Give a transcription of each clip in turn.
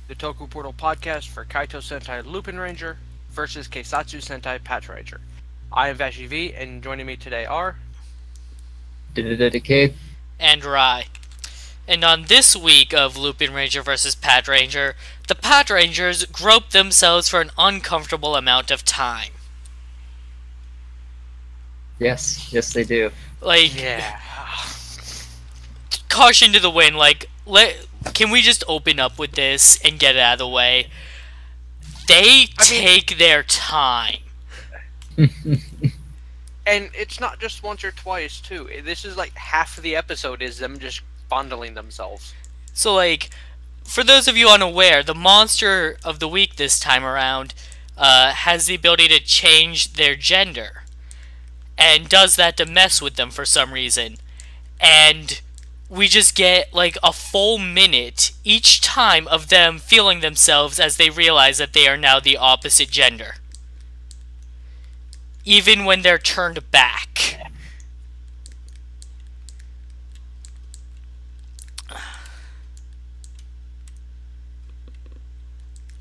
the Toku Portal podcast for Kaitou Sentai LupinRanger versus Keisatsu Sentai PatoRanger. I am Vashi V, and joining me today are... Dedicate. and Rai. And on this week of Lupin Ranger vs. Pad Ranger, the Pad Rangers grope themselves for an uncomfortable amount of time. Yes, they do. Like, Yeah. caution to the wind, can we just open up with this and get it out of the way? They I mean, take their time. and it's not just once or twice, too. This is like half of the episode is them just fondling themselves. So, for those of you unaware, the monster of the week this time around has the ability to change their gender. And does that to mess with them for some reason. And we just get like a full minute each time of them feeling themselves as they realize that they are now the opposite gender. Even when they're turned back.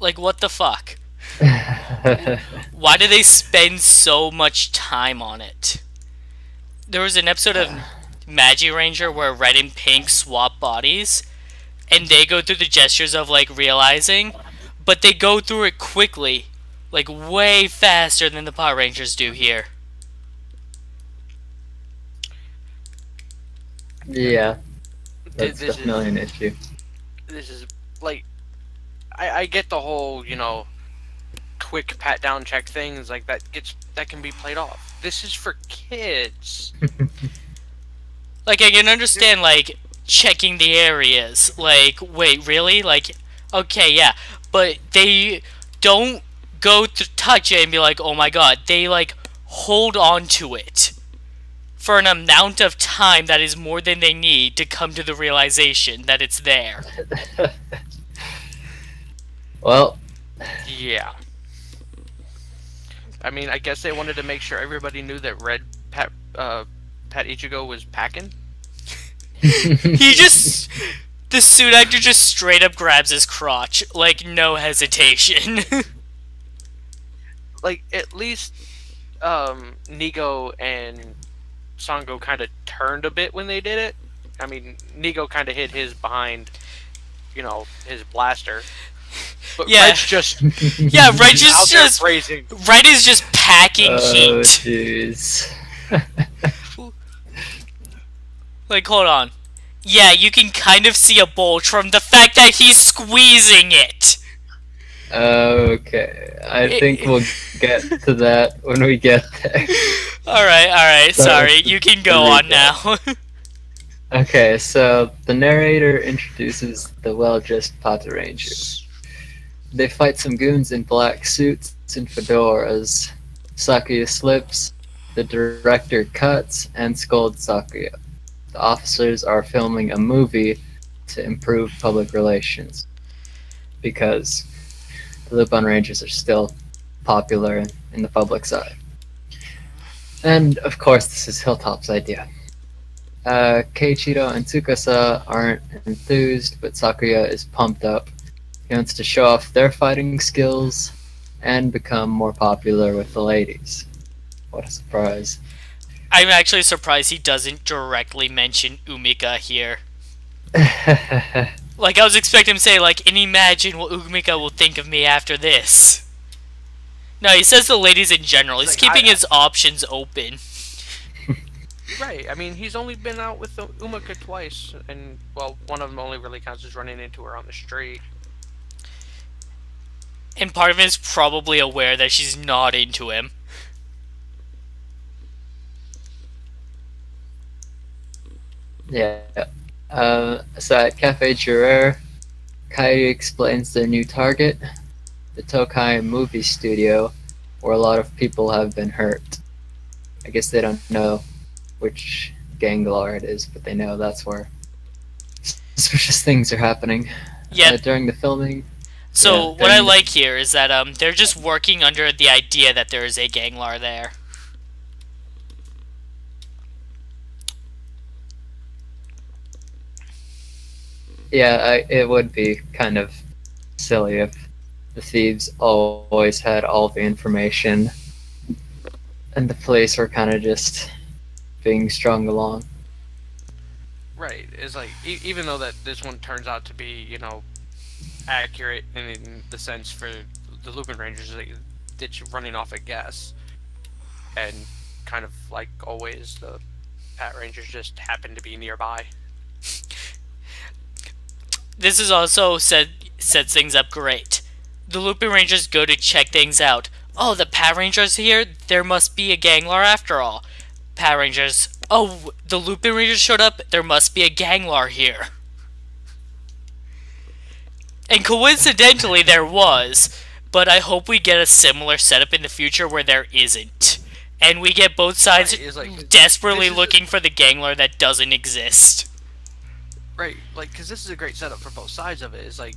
Like, what the fuck? Why do they spend so much time on it? There was an episode of Magi Ranger where red and pink swap bodies, and they go through the gestures of like realizing, but they go through it quickly, like way faster than the Power Rangers do here. Yeah, This that's is definitely an issue. this is like I get the whole quick pat down check things like that can be played off. This is for kids. Like, I can understand like checking the areas. Like, wait, really? Like, okay, yeah, but they don't go to touch it and be like, oh my god. They like hold on to it for an amount of time that is more than they need to come to the realization that it's there. Well, Yeah. I mean, I guess they wanted to make sure everybody knew that Red Pat Ichigo was packing. He just, the suit actor just straight up grabs his crotch, like no hesitation. Like at least Nigo and Sango kind of turned a bit when they did it. I mean, Nigo kind of hid his behind, his blaster. But Yeah. Red's just Yeah, Reg he's is out there just, phrasing. Red is just packing oh heat. jeez. Like, hold on. Yeah, you can kind of see a bulge from the fact that he's squeezing it. Okay, I think we'll get to that when we get there. Alright, sorry. You can go on now. Okay, so the narrator introduces the well-dressed PatoRangers. They fight some goons in black suits and fedoras. Sakuya slips, the director cuts, and scolds Sakuya. The officers are filming a movie to improve public relations because the Lupin Rangers are still popular in the public's eye. And of course, this is Hilltop's idea. Keiichiro and Tsukasa aren't enthused, but Sakuya is pumped up. He wants to show off their fighting skills and become more popular with the ladies. What a surprise. I'm actually surprised he doesn't directly mention Umika here. Like, I was expecting him to say, like, and imagine what Umika will think of me after this. No, he says the ladies in general. He's Like, keeping his options open. Right. I mean, he's only been out with Umika twice, and well, one of them only really counts as running into her on the street. And part of him is probably aware that she's not into him. Yeah. So at Cafe Jureur, Kai explains their new target, the Tokai movie studio, where a lot of people have been hurt. I guess they don't know which ganglar it is, but they know that's where suspicious things are happening. Yeah. During the filming. So, Yeah, what I during the- like here is that they're just working under the idea that there is a ganglar there. Yeah, it would be kind of silly if the thieves always had all the information and the police were kind of just being strung along. Right. It's like even though that this one turns out to be accurate in the sense for the Lupin Rangers, like, it's running off a guess, and kind of like always, the Pat Rangers just happen to be nearby. This is also sets things up great. The Lupin Rangers go to check things out. Oh, the Pat Rangers here? There must be a Ganglar after all. Pat Rangers. Oh, the Lupin Rangers showed up? There must be a Ganglar here. And coincidentally, there was. But I hope we get a similar setup in the future where there isn't. And we get both sides Right, it's like desperately this is looking for the Ganglar that doesn't exist. right, like because this is a great setup for both sides of it. It's like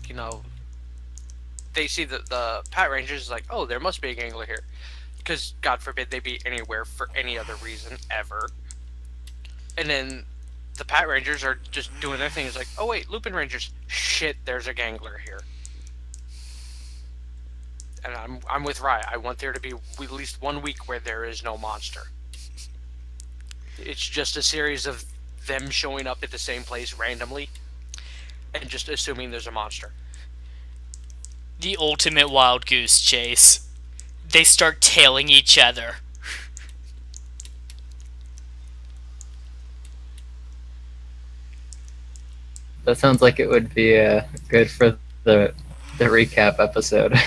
they see the Pat Rangers is like, oh, there must be a Gangler here, because God forbid they be anywhere for any other reason ever. And then the Pat Rangers are just doing their thing. It's like, oh wait, Lupin Rangers, shit, there's a Gangler here. And I'm with Rye. I want there to be at least 1 week where there is no monster. It's just a series of them showing up at the same place randomly and just assuming there's a monster. The ultimate wild goose chase. They start tailing each other. That sounds like it would be good for the recap episode.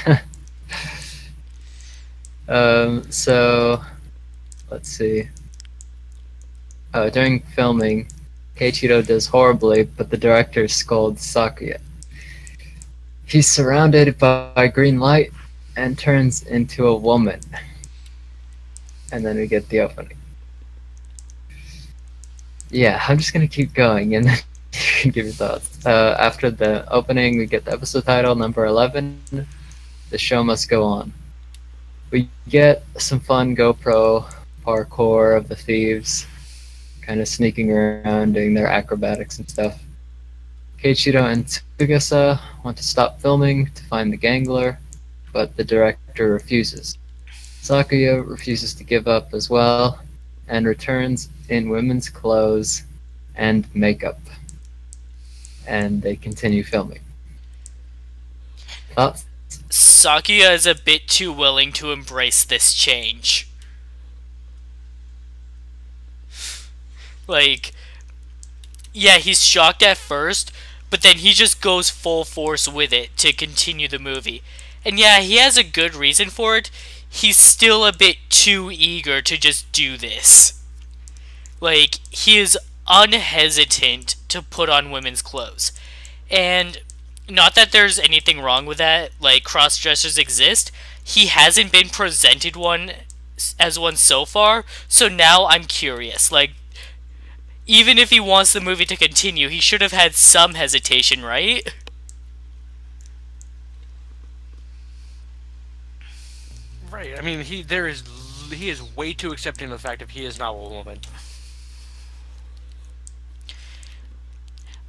So let's see. During filming, Keiichiro does horribly, but the director scolds Sakuya. He's surrounded by green light and turns into a woman. And then we get the opening. Yeah, I'm just gonna keep going and then you can give your thoughts. After the opening, we get the episode title, number 11, The Show Must Go On. We get some fun GoPro parkour of the thieves, kind of sneaking around, doing their acrobatics and stuff. Keiichiro and Tsugasa want to stop filming to find the Gangler, but the director refuses. Sakuya refuses to give up as well, and returns in women's clothes and makeup. And they continue filming. Thoughts? Sakuya is a bit too willing to embrace this change. Like, yeah, he's shocked at first, but then he just goes full force with it to continue the movie. And yeah, he has a good reason for it. He's still a bit too eager to just do this. Like, he is unhesitant to put on women's clothes. And not that there's anything wrong with that, like, cross-dressers exist. He hasn't been presented as one so far, so now I'm curious. Like, even if he wants the movie to continue, he should have had some hesitation, right? Right. I mean, he is way too accepting of the fact that he is not a woman.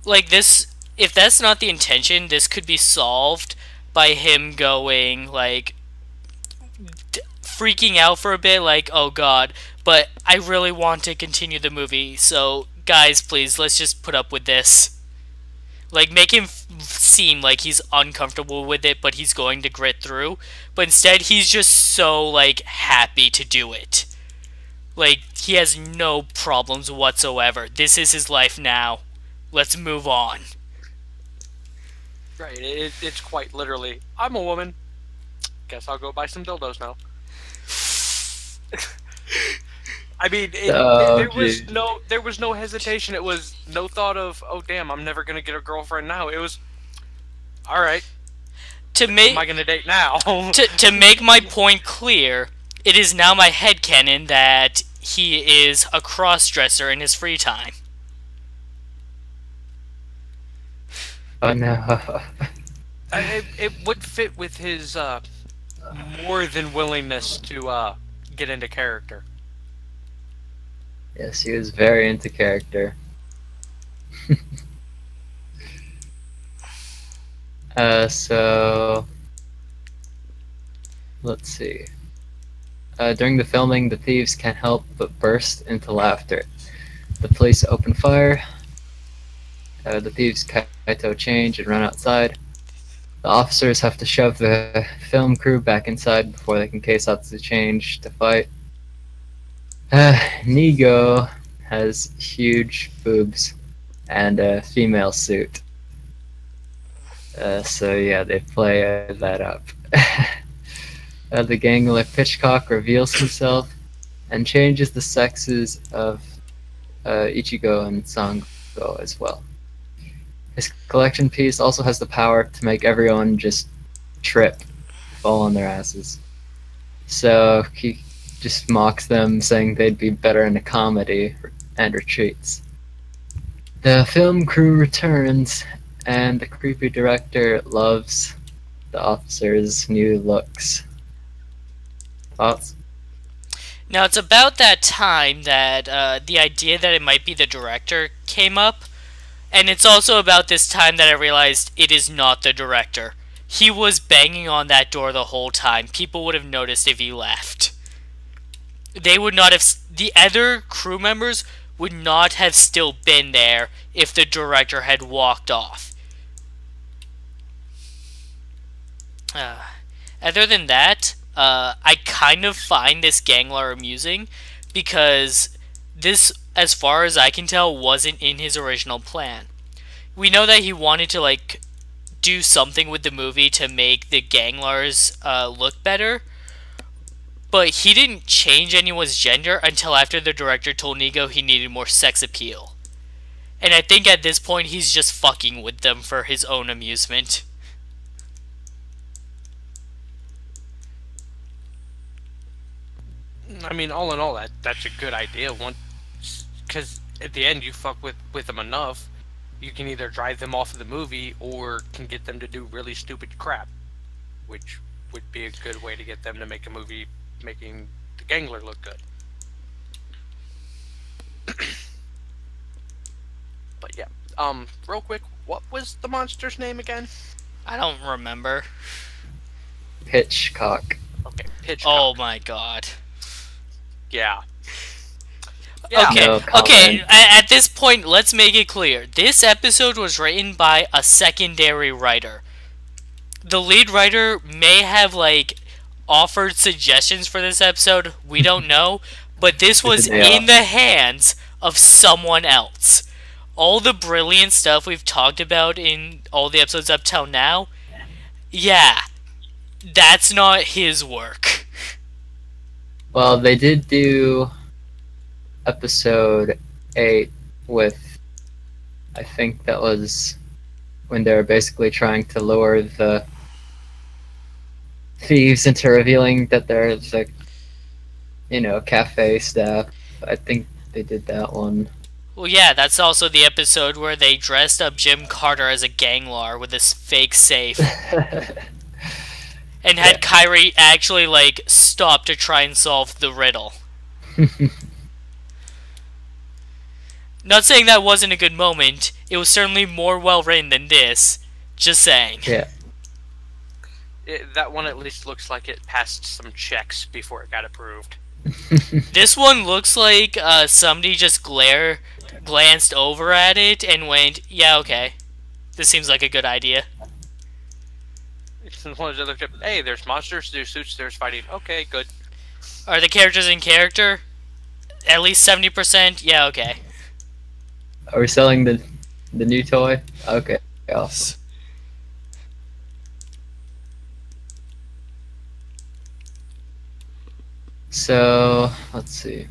Like, this, if that's not the intention, this could be solved by him going, like, freaking out for a bit, like, oh god, but I really want to continue the movie, so guys, please, let's just put up with this. Like, make him seem like he's uncomfortable with it, but he's going to grit through. But instead, he's just so, like, happy to do it. Like, he has no problems whatsoever. This is his life now. Let's move on. Right. It's quite literally, I'm a woman. Guess I'll go buy some dildos now. I mean, there was no hesitation. It was no thought of, oh damn, I'm never gonna get a girlfriend now. It was, all right. Who am I gonna date now? to make my point clear, it is now my headcanon that he is a cross-dresser in his free time. Oh no. It would fit with his more than willingness to get into character. Yes, he was very into character. So let's see. During the filming, the thieves can't help but burst into laughter. The police open fire. The thieves Kaito change and run outside. The officers have to shove the film crew back inside before they can Keisatsu change to fight. Nigo has huge boobs and a female suit. So yeah, they play that up. The gangler Pitchcock reveals himself and changes the sexes of Ichigo and Sango as well. His collection piece also has the power to make everyone just trip, fall on their asses. So he just mocks them, saying they'd be better in a comedy, and retreats. The film crew returns, and the creepy director loves the officers' new looks. Thoughts? Now, it's about that time that the idea that it might be the director came up, and it's also about this time that I realized it is not the director. He was banging on that door the whole time. People would have noticed if he left. They would not have. The other crew members would not have still been there if the director had walked off. Other than that, I kind of find this Gangler amusing because this, as far as I can tell, wasn't in his original plan. We know that he wanted to do something with the movie to make the Ganglers look better, but he didn't change anyone's gender until after the director told Nigo he needed more sex appeal. And I think at this point he's just fucking with them for his own amusement. I mean, all in all, that's a good idea. Because at the end, you fuck with them enough, you can either drive them off of the movie or can get them to do really stupid crap, which would be a good way to get them to make a movie making the Gangler look good. But yeah, real quick, what was the monster's name again? I don't remember. Pitchcock. Okay, Pitchcock. Oh my god. Yeah. Okay, No okay, comment. at this point, let's make it clear. This episode was written by a secondary writer. The lead writer may have, offered suggestions for this episode, we don't know, but this was in the hands of someone else. All the brilliant stuff we've talked about in all the episodes up till now, yeah, that's not his work. Well, they did do episode 8 with, I think that was when they were basically trying to lure the thieves into revealing that they're cafe staff. I think they did that one. Well, yeah, that's also the episode where they dressed up Jim Carter as a ganglar with this fake safe. And had Kyrie actually, stop to try and solve the riddle. Not saying that wasn't a good moment. It was certainly more well written than this. Just saying. Yeah. That one at least looks like it passed some checks before it got approved. This one looks like somebody just glanced over at it and went, yeah, okay. This seems like a good idea. It's one of those other tips. Hey, there's monsters, there's suits, there's fighting. Okay, good. Are the characters in character? At least 70%? Yeah, okay. Are we selling the new toy? Okay, awesome. So, let's see.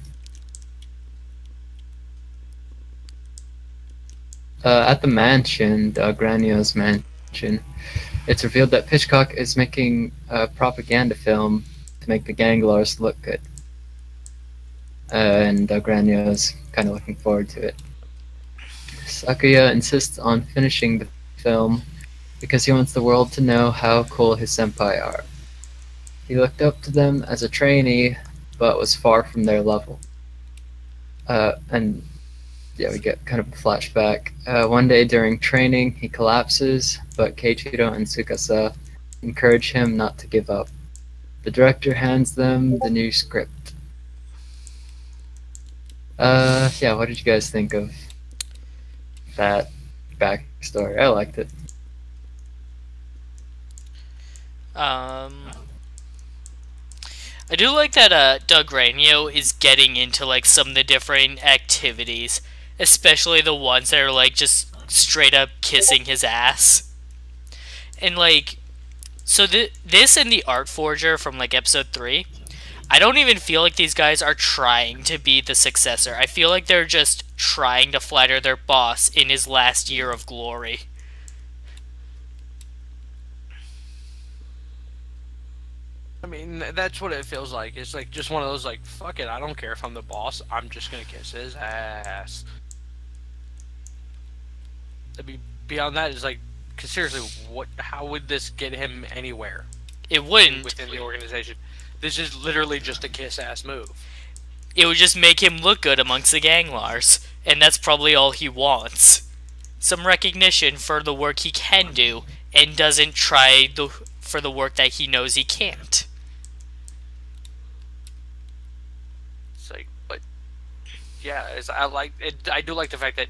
At the mansion, Granio's mansion, it's revealed that Pitchcock is making a propaganda film to make the Ganglars look good. And Granio's kind of looking forward to it. Sakuya insists on finishing the film because he wants the world to know how cool his senpai are. He looked up to them as a trainee, but was far from their level. And yeah, we get kind of a flashback. One day during training, he collapses, but Keiichiro and Tsukasa encourage him not to give up. The director hands them the new script. Yeah, what did you guys think of that backstory? I liked it. Um, I do like that Doug Ranio is getting into like some of the different activities, especially the ones that are like just straight up kissing his ass. And like so this and the Art Forger from like episode 3, I don't even feel like these guys are trying to be the successor. I feel like they're just trying to flatter their boss in his last year of glory. I mean, that's what it feels like. It's like just one of those like, fuck it, I don't care if I'm the boss. I'm just gonna kiss his ass. I mean, beyond that is like, cause seriously, what? How would this get him anywhere It wouldn't. within the organization? This is literally just a kiss ass move. It would just make him look good amongst the ganglars, and that's probably all he wants. Some recognition for the work he can do, and doesn't try for the work that he knows he can't. It's like, but yeah, I like it. I do like the fact that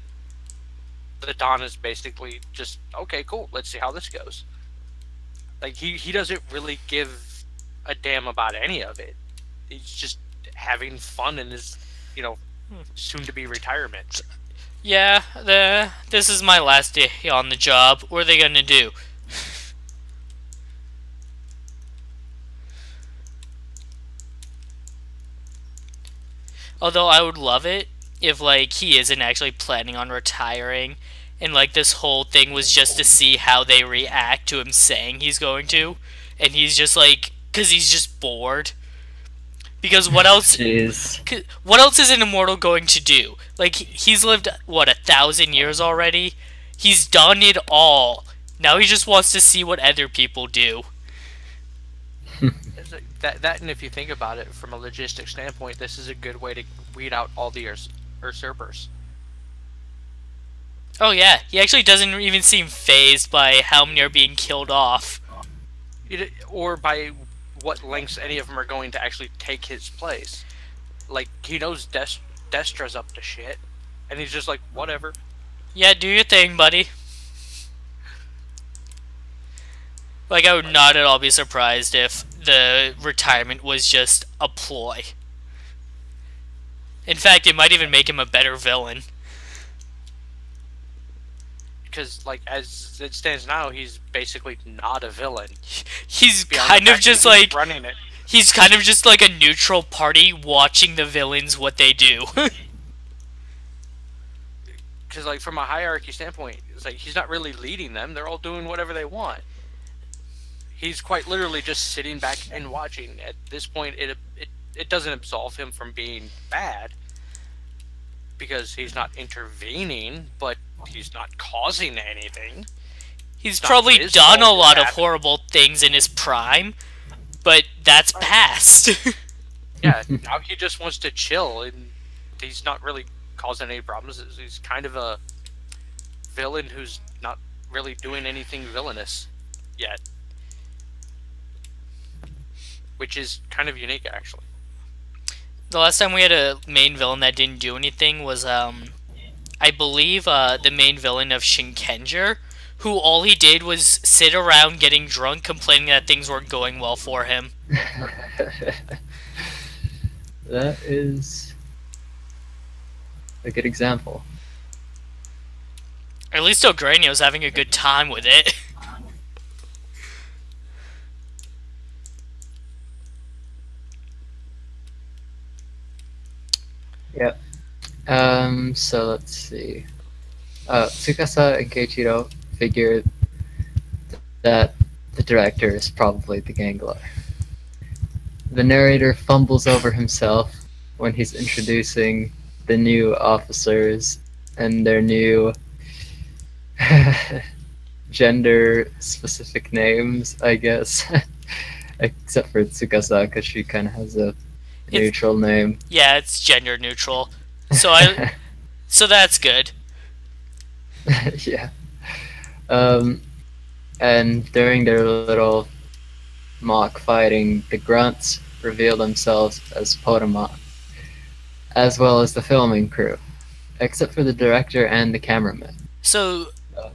the Don is basically just okay, cool. Let's see how this goes. Like he doesn't really give a damn about any of it. He's just having fun in his, soon to be retirement. Yeah, this is my last day on the job. What are they gonna do? Although I would love it if like he isn't actually planning on retiring, and like this whole thing was just to see how they react to him saying he's going to, and he's just like, cause he's just bored. Because what else? Jeez. What else is an immortal going to do? Like he's lived what 1,000 years already. He's done it all. Now he just wants to see what other people do. It's like that, and if you think about it from a logistics standpoint, this is a good way to weed out all the usurpers. Oh yeah, he actually doesn't even seem phased by how many are being killed off. Or by what lengths any of them are going to actually take his place. Like, he knows Destra's up to shit, and he's just like, whatever. Yeah, do your thing, buddy. Like, I would not at all be surprised if the retirement was just a ploy. In fact, it might even make him a better villain. Because, like, as it stands now, he's basically not a villain. He's Beyond kind the of fact just that he's like... running it. He's kind of just like a neutral party watching the villains what they do. Because, like, from a hierarchy standpoint, it's like he's not really leading them. They're all doing whatever they want. He's quite literally just sitting back and watching. At this point, it doesn't absolve him from being bad, because he's not intervening, but he's not causing anything. He's probably done a lot of horrible things in his prime, but that's past. Yeah, now he just wants to chill, and he's not really causing any problems. He's kind of a villain who's not really doing anything villainous yet. Which is kind of unique, actually. The last time we had a main villain that didn't do anything was, I believe, the main villain of Shinkenger, who all he did was sit around getting drunk, complaining that things weren't going well for him. That is a good example. At least Ogranio's having a good time with it. Yep. So let's see. Tsukasa and Keiichiro figure that the director is probably the Gangler. The narrator fumbles over himself when he's introducing the new officers and their new gender-specific names, I guess. Except for Tsukasa, because she kind of has a neutral name. Yeah, it's gender neutral. So So that's good. Yeah. Um, and during their little mock fighting, the grunts reveal themselves as Potamon, as well as the filming crew, except for the director and the cameraman. So Uh,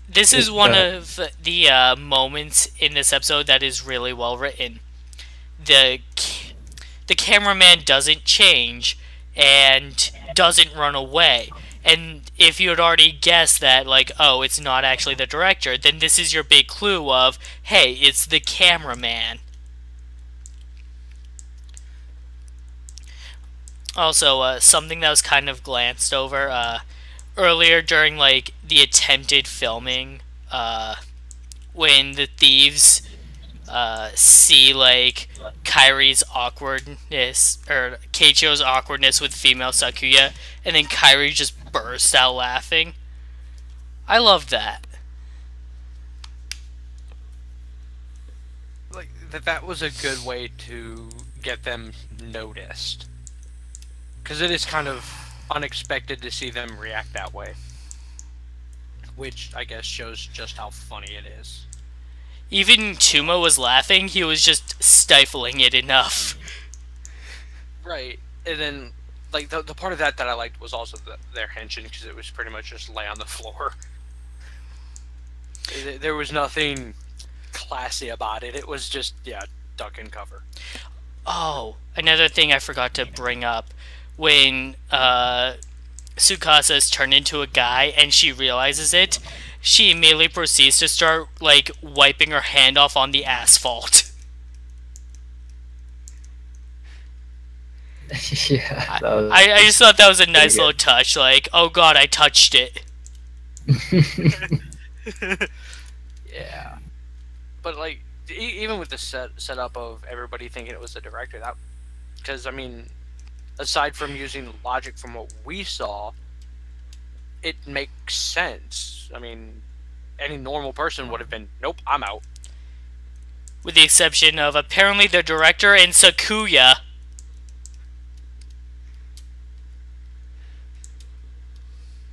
this is Go one ahead. of the moments in this episode that is really well written. The the cameraman doesn't change and doesn't run away. And if you had already guessed that, like, oh, it's not actually the director, then this is your big clue of, hey, it's the cameraman. Also, something that was kind of glanced over earlier during like the attempted filming, when the thieves see like Kyrie's awkwardness or Keicho's awkwardness with female Sakuya, and then Kyrie just bursts out laughing. I love that. Like that was a good way to get them noticed, because it is kind of unexpected to see them react that way, which I guess shows just how funny it is. Even Tuma was laughing; he was just stifling it enough. Right, and then like the part of that I liked was also their henshin, because it was pretty much just lay on the floor. There was nothing classy about it. It was just, yeah, duck and cover. Oh, another thing I forgot to bring up when Tsukasa is turned into a guy and she realizes it, she immediately proceeds to start like wiping her hand off on the asphalt. Yeah, I, that was I just thought that was a pretty nice good. little touch. Like, oh god, I touched it. Yeah, but like even with the setup of everybody thinking it was the director, that, because I mean, aside from using logic from what we saw, it makes sense. I mean, any normal person would have been, nope, I'm out. With the exception of apparently the director and Sakuya.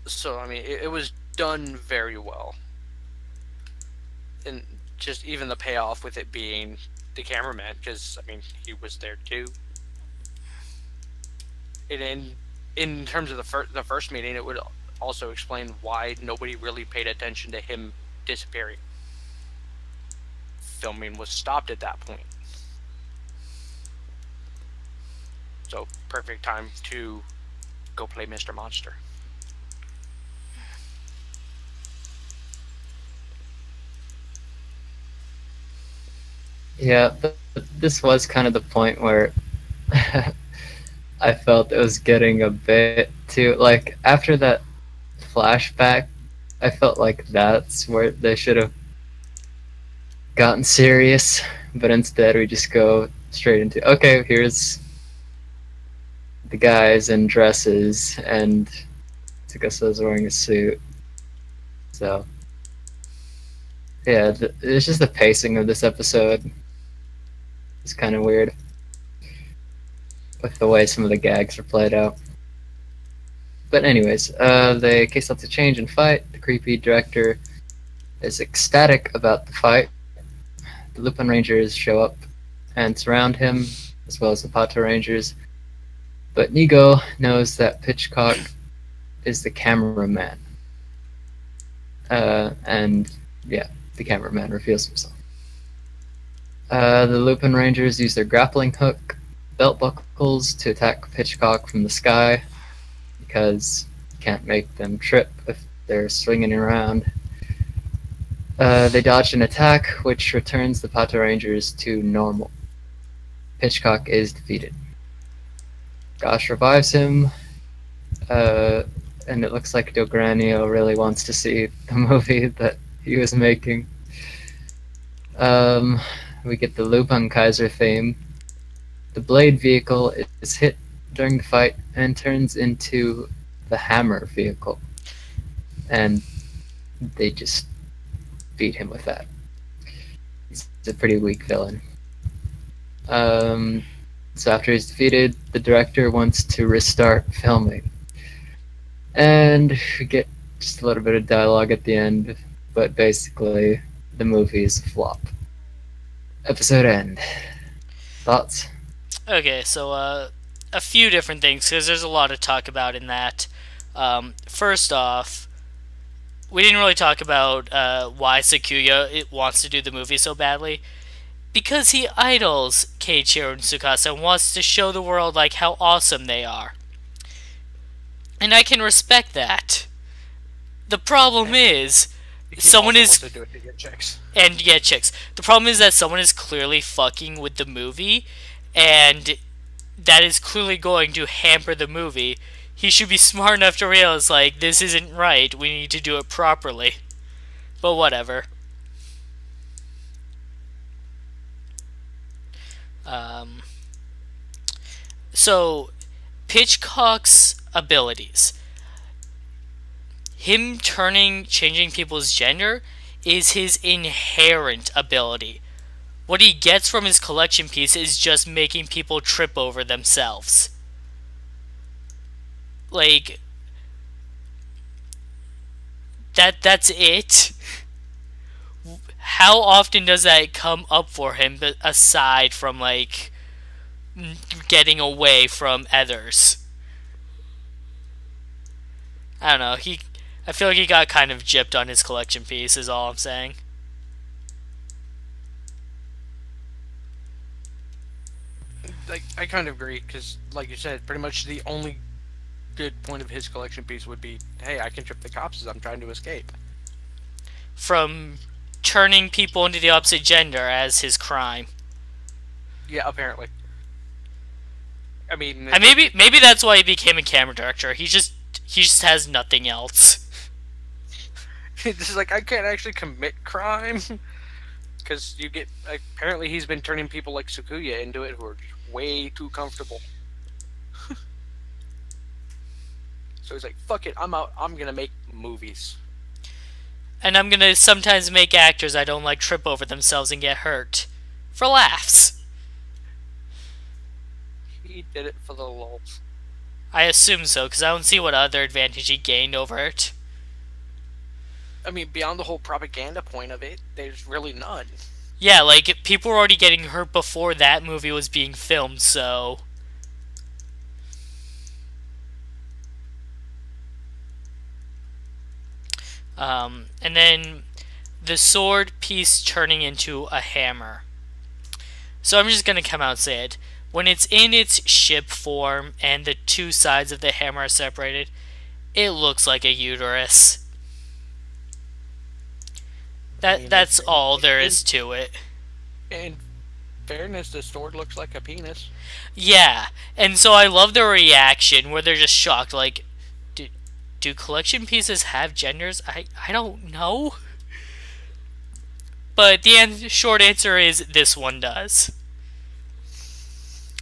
So I mean, it was done very well, and just even the payoff with it being the cameraman, because I mean, he was there too. And in terms of the first meeting, it would also explain why nobody really paid attention to him disappearing. Filming was stopped at that point, so perfect time to go play Mr. Monster. Yeah, but this was kind of the point where I felt it was getting a bit too like after that flashback. I felt like that's where they should have gotten serious, but instead we just go straight into okay, here's the guys in dresses and Tsukasa's wearing a suit. So yeah, it's just the pacing of this episode is kind of weird with the way some of the gags are played out. But anyways, they Keisatsu change and fight. The creepy director is ecstatic about the fight. The Lupin Rangers show up and surround him, as well as the PatoRangers. But Nigo knows that Pitchcock is the cameraman. And yeah, the cameraman reveals himself. The Lupin Rangers use their grappling hook belt buckles to attack Pitchcock from the sky, because you can't make them trip if they're swinging around. They dodge an attack, which returns the PatoRangers to normal. Pitchcock is defeated. Gosh revives him, and it looks like Dogranio really wants to see the movie that he was making. We get the Lupin Kaiser theme. The Blade vehicle is hit during the fight and turns into the Hammer vehicle. And they just beat him with that. He's a pretty weak villain. So after he's defeated, the director wants to restart filming. And we get just a little bit of dialogue at the end, but basically, the movie is a flop. Episode end. Thoughts? Okay, so a few different things because there's a lot to talk about in that. First off, we didn't really talk about why Sakuya wants to do the movie so badly. Because he idols Keiichiro and Tsukasa and wants to show the world like how awesome they are. And I can respect that. The problem is He someone also is wants to do it to get chicks. and get chicks. The problem is that someone is clearly fucking with the movie, and that is clearly going to hamper the movie. He should be smart enough to realize, like, this isn't right. We need to do it properly. But whatever. Um, so, Pitchcock's abilities. Him changing people's gender is his inherent ability. What he gets from his collection piece is just making people trip over themselves. Like, that's it. How often does that come up for him, aside from, like, getting away from others? I don't know. I feel like he got kind of gypped on his collection piece, is all I'm saying. Like, I kind of agree because, like you said, pretty much the only good point of his collection piece would be, hey, I can trip the cops as I'm trying to escape. From turning people into the opposite gender as his crime. Yeah, apparently. I mean, And maybe that's why he became a camera director. He just has nothing else. it's like I can't actually commit crime because you get. Apparently, he's been turning people like Sakuya into it who are just way too comfortable. So he's like, "Fuck it, I'm out. I'm gonna make movies." And I'm gonna sometimes make actors I don't like trip over themselves and get hurt. For laughs. He did it for the lulz. I assume so, because I don't see what other advantage he gained over it. I mean, beyond the whole propaganda point of it, there's really none. Yeah, like, people were already getting hurt before that movie was being filmed, so... and then the sword piece turning into a hammer. So I'm just gonna come out and say it. When it's in its ship form and the two sides of the hammer are separated, it looks like a uterus. That's all there is to it. In fairness, the sword looks like a penis. Yeah, and so I love the reaction where they're just shocked, like, do collection pieces have genders? I don't know. But the short answer is this one does.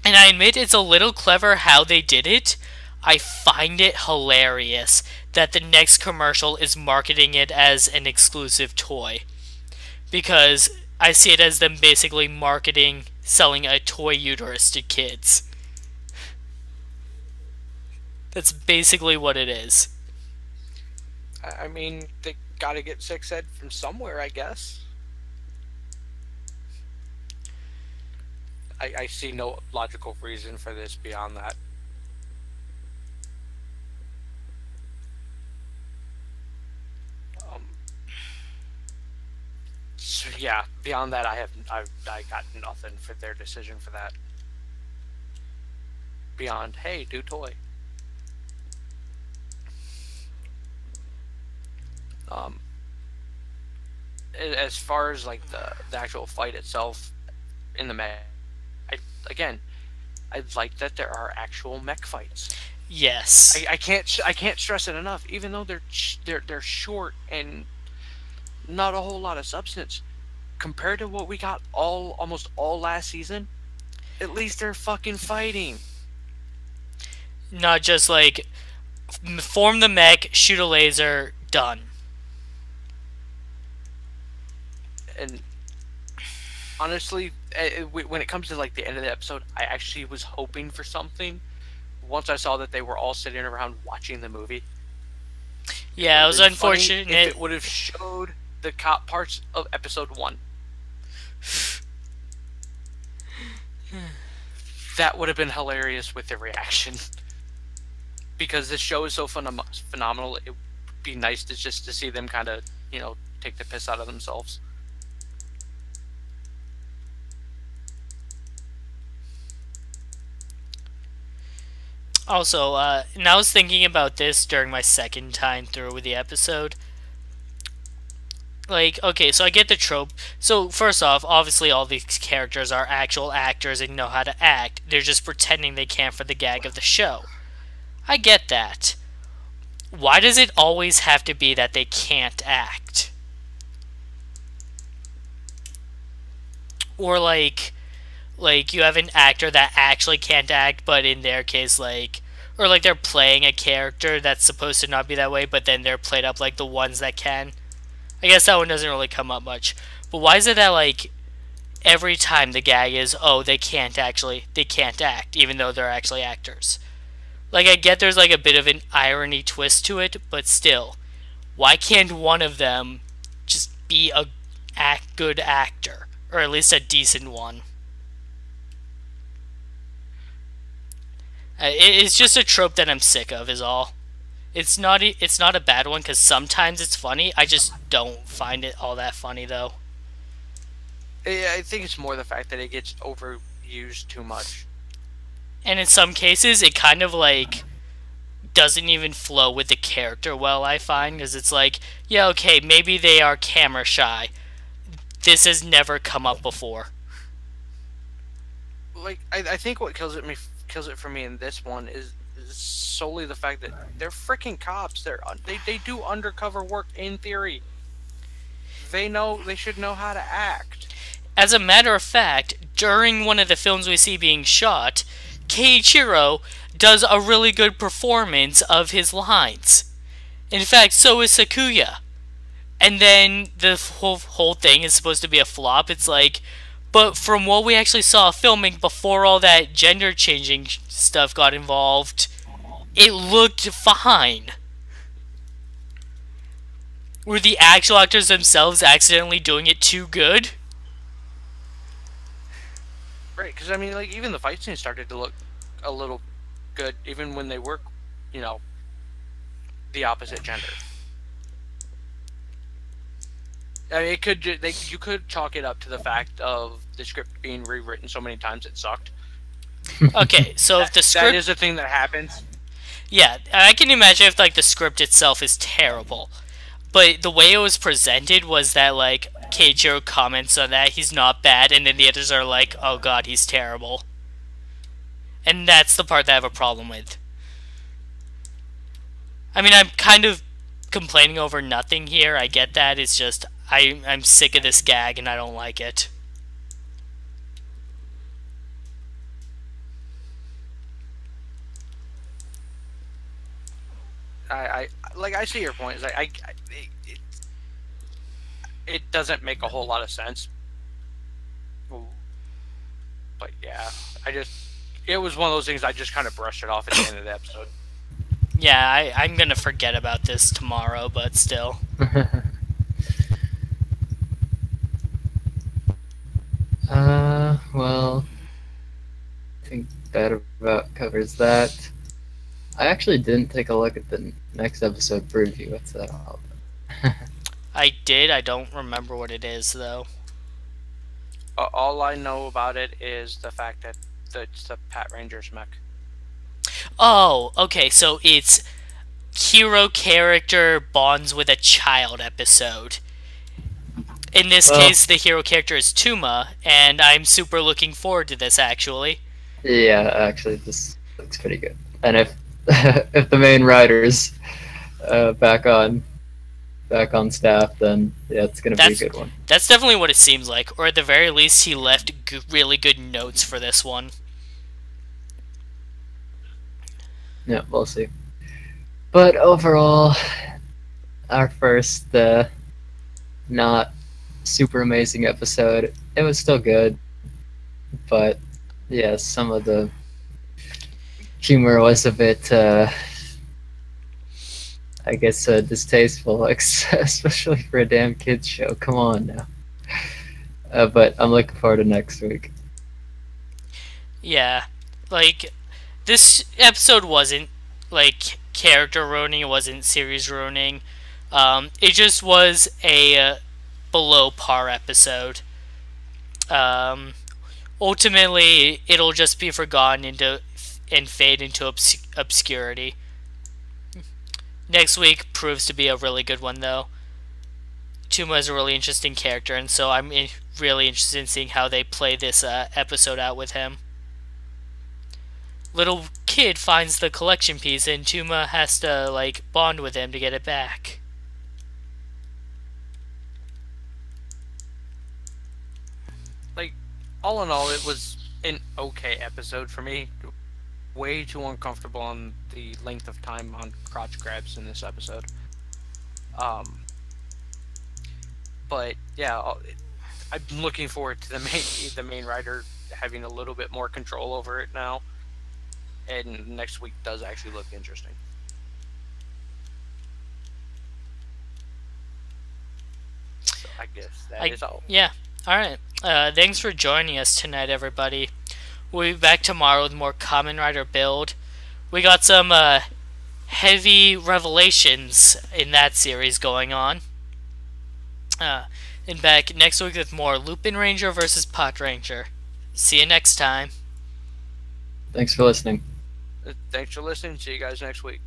And I admit it's a little clever how they did it. I find it hilarious that the next commercial is marketing it as an exclusive toy. Because I see it as them basically selling a toy uterus to kids. That's basically what it is. I mean, they gotta get sex ed from somewhere, I guess. I see no logical reason for this beyond that. So yeah, beyond that, I got nothing for their decision for that. Beyond, hey, do toy. Um, as far as like the actual fight itself in the mech, again, I like that there are actual mech fights. Yes. I can't stress it enough. Even though they're short and not a whole lot of substance compared to what we got almost all last season, at least they're fucking fighting. Not just like form the mech, shoot a laser, done. And honestly, when it comes to like the end of the episode, I actually was hoping for something. Once I saw that they were all sitting around watching the movie, It Yeah, would it have was been funny if unfortunate. it would have showed the cop parts of episode 1. That would have been hilarious with the reaction. Because this show is so phenomenal, it would be nice to just to see them kind of, take the piss out of themselves. Also, and I was thinking about this during my second time through with the episode. Like, okay, so I get the trope. So, first off, obviously all these characters are actual actors and know how to act. They're just pretending they can for the gag of the show. I get that. Why does it always have to be that they can't act? Or like you have an actor that actually can't act, but in their case, like, or like they're playing a character that's supposed to not be that way, but then they're played up like the ones that can. I guess that one doesn't really come up much. But why is it that like every time the gag is, oh, they can't act, even though they're actually actors? Like, I get there's like a bit of an irony twist to it, but still, why can't one of them just be a good actor, or at least a decent one? It's just a trope that I'm sick of, is all. It's not a bad one because sometimes it's funny. I just don't find it all that funny though. I think it's more the fact that it gets overused too much. And in some cases, it kind of like doesn't even flow with the character well. I find because it's like, yeah, okay, maybe they are camera shy. This has never come up before. Like, I think what kills it for me in this one is solely the fact that they're freaking cops. They do undercover work in theory. They should know how to act. As a matter of fact, during one of the films we see being shot, Keiichiro does a really good performance of his lines. In fact, so is Sakuya. And then the whole thing is supposed to be a flop. It's like, but from what we actually saw filming before all that gender changing stuff got involved, it looked fine. Were the actual actors themselves accidentally doing it too good? Right, because I mean, like, even the fight scenes started to look a little good, even when they were, you know, the opposite gender. I mean, you could chalk it up to the fact of the script being rewritten so many times it sucked. Okay, so if the That script, is a thing that happens. yeah, I can imagine if like the script itself is terrible, but the way it was presented was that like Keiichiro comments on that he's not bad, and then the others are like, oh god, he's terrible, and that's the part that I have a problem with. I mean, I'm kind of complaining over nothing here. I get that. It's just I'm sick of this gag and I don't like it. I see your point. It's like it doesn't make a whole lot of sense. But yeah, it was one of those things I just kind of brushed it off at the end of the episode. Yeah, I'm gonna forget about this tomorrow, but still. Well, I think that about covers that. I actually didn't take a look at the next episode preview. What's that all about? I did. I don't remember what it is though. All I know about it is the fact that it's the Pat Rangers mech. Oh, okay. So it's hero character bonds with a child episode. In this case, the hero character is Tuma, and I'm super looking forward to this actually. Yeah, actually, this looks pretty good. And if if the main writer's back on staff, then yeah, it's gonna be a good one. That's definitely what it seems like, or at the very least, he left really good notes for this one. Yeah, we'll see. But overall, our first not super amazing episode, it was still good, but yeah, some of the humor was a bit I guess distasteful, especially for a damn kids show. Come on now. But I'm looking forward to next week. Yeah, like this episode wasn't like character ruining. It wasn't series ruining. It just was a below par episode. Um, Ultimately, it'll just be forgotten into and fade into obscurity. Next week proves to be a really good one, though. Tuma is a really interesting character, and so I'm really interested in seeing how they play this episode out with him. Little kid finds the collection piece, and Tuma has to like bond with him to get it back. Like, all in all, it was an okay episode for me. Way too uncomfortable on the length of time on crotch grabs in this episode. Um, but yeah, I'm looking forward to the main writer having a little bit more control over it now, and next week does actually look interesting. So I guess that is all. Yeah. Alright. Thanks for joining us tonight, everybody. We'll be back tomorrow with more Kamen Rider Build. We got some heavy revelations in that series going on. And back next week with more LupinRanger versus PatoRanger. See you next time. Thanks for listening. Thanks for listening. See you guys next week.